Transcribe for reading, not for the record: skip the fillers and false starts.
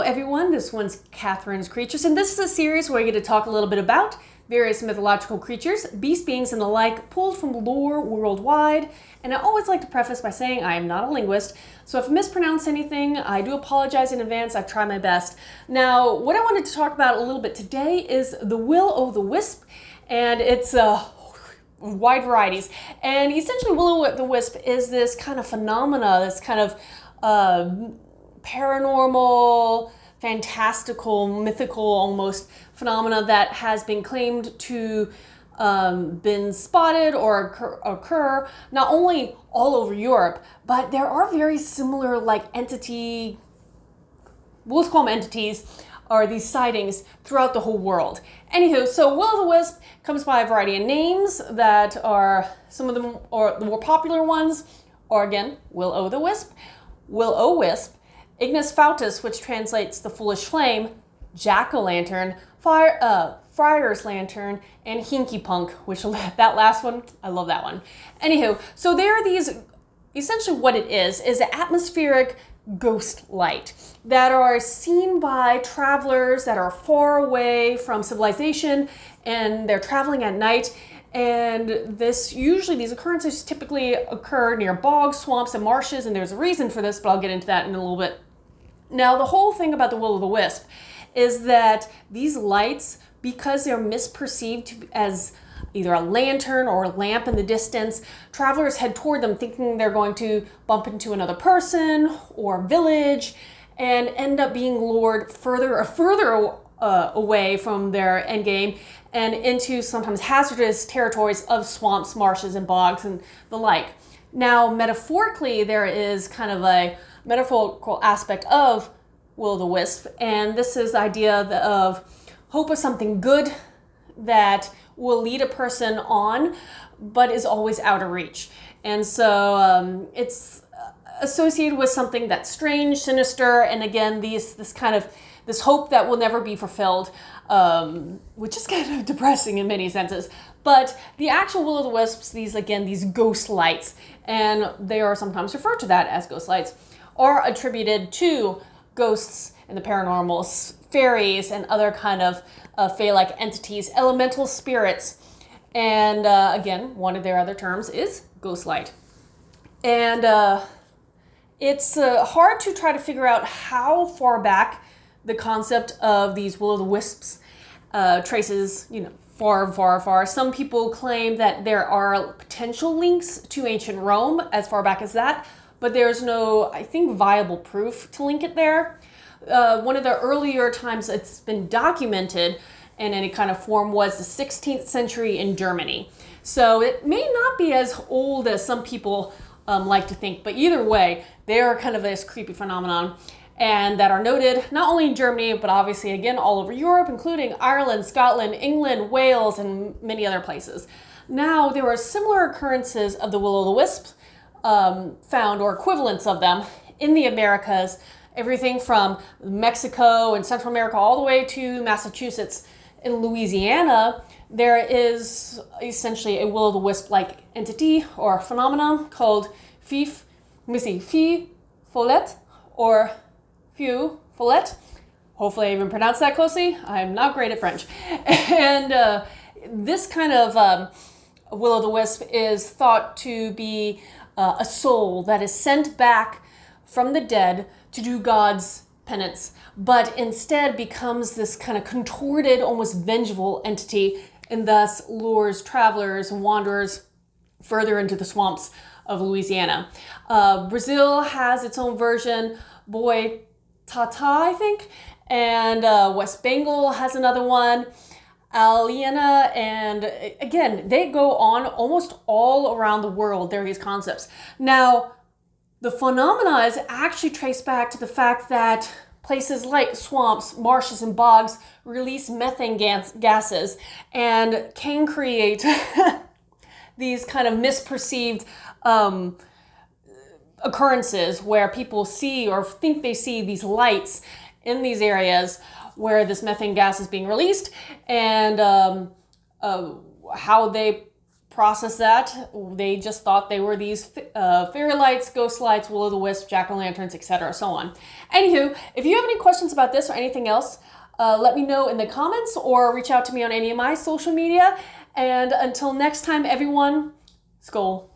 everyone, this one's Katharine's Creatures, and this is a series where I get to talk a little bit about various mythological creatures, beast beings, and the like, pulled from lore worldwide. And I always like to preface by saying I am not a linguist, so if I mispronounce anything, I do apologize in advance. I try my best. Now, what I wanted to talk about a little bit today is the will-o'-the-wisp, and it's wide varieties. And essentially, will-o'-the-wisp is this kind of phenomena, this kind of paranormal, fantastical, mythical almost phenomena that has been claimed to been spotted or occur not only all over Europe, but there are very similar we'll just call them entities, or these sightings throughout the whole world. Anywho, so will-o'-the-wisp comes by a variety of names that are, some of them are the more popular ones are again, will-o'-the-wisp, will-o'-wisp, Ignis fautus, which translates the foolish flame, jack-o'-lantern, friar's lantern, and hinky punk, which that last one, I love that one. Anywho, so there are these, essentially what it is atmospheric ghost light that are seen by travelers that are far away from civilization, and they're traveling at night. And these occurrences typically occur near bogs, swamps, and marshes, and there's a reason for this, but I'll get into that in a little bit. Now, the whole thing about the will-o'-the-wisp is that these lights, because they're misperceived as either a lantern or a lamp in the distance, travelers head toward them thinking they're going to bump into another person or village and end up being lured further away from their end game and into sometimes hazardous territories of swamps, marshes, and bogs and the like. Now, metaphorically, there is kind of a metaphorical aspect of will-o'-the-wisp, and this is the idea of hope of something good that will lead a person on, but is always out of reach. And so it's associated with something that's strange, sinister, and again, this hope that will never be fulfilled, which is kind of depressing in many senses. But the actual will-o'-the-wisps, these ghost lights, and they are sometimes referred to that as ghost lights, are attributed to ghosts and the paranormal, fairies, and other kind of fae-like entities, elemental spirits. And again, one of their other terms is ghost light. And it's hard to try to figure out how far back the concept of these will-o'-the-wisps traces, far, far, far. Some people claim that there are potential links to ancient Rome as far back as that, but there's no, I think, viable proof to link it there. One of the earlier times it's been documented in any kind of form was the 16th century in Germany. So it may not be as old as some people like to think, but either way, they are kind of this creepy phenomenon, and that are noted not only in Germany, but obviously, again, all over Europe, including Ireland, Scotland, England, Wales, and many other places. Now, there are similar occurrences of the will-o'-the-wisp found, or equivalents of them, in the Americas, everything from Mexico and Central America all the way to Massachusetts. In Louisiana, there is essentially a will-o'-the-wisp-like entity or phenomenon called fille follet, or fille follet. Hopefully I even pronounced that closely. I'm not great at French. And this kind of will-o'-the-wisp is thought to be a soul that is sent back from the dead to do God's penance, but instead becomes this kind of contorted, almost vengeful entity, and thus lures travelers and wanderers further into the swamps of Louisiana. Brazil has its own version, Boy Tata, I think, and West Bengal has another one, Aliena, and again, they go on almost all around the world. There are these concepts. Now, the phenomena is actually traced back to the fact that places like swamps, marshes, and bogs release methane gases and can create these kind of misperceived occurrences where people see or think they see these lights in these areas where this methane gas is being released, and how they process that. They just thought they were these fairy lights, ghost lights, will-o'-the-wisp, jack-o'-lanterns, etc., so on. Anywho, if you have any questions about this or anything else, let me know in the comments or reach out to me on any of my social media. And until next time, everyone, Skål.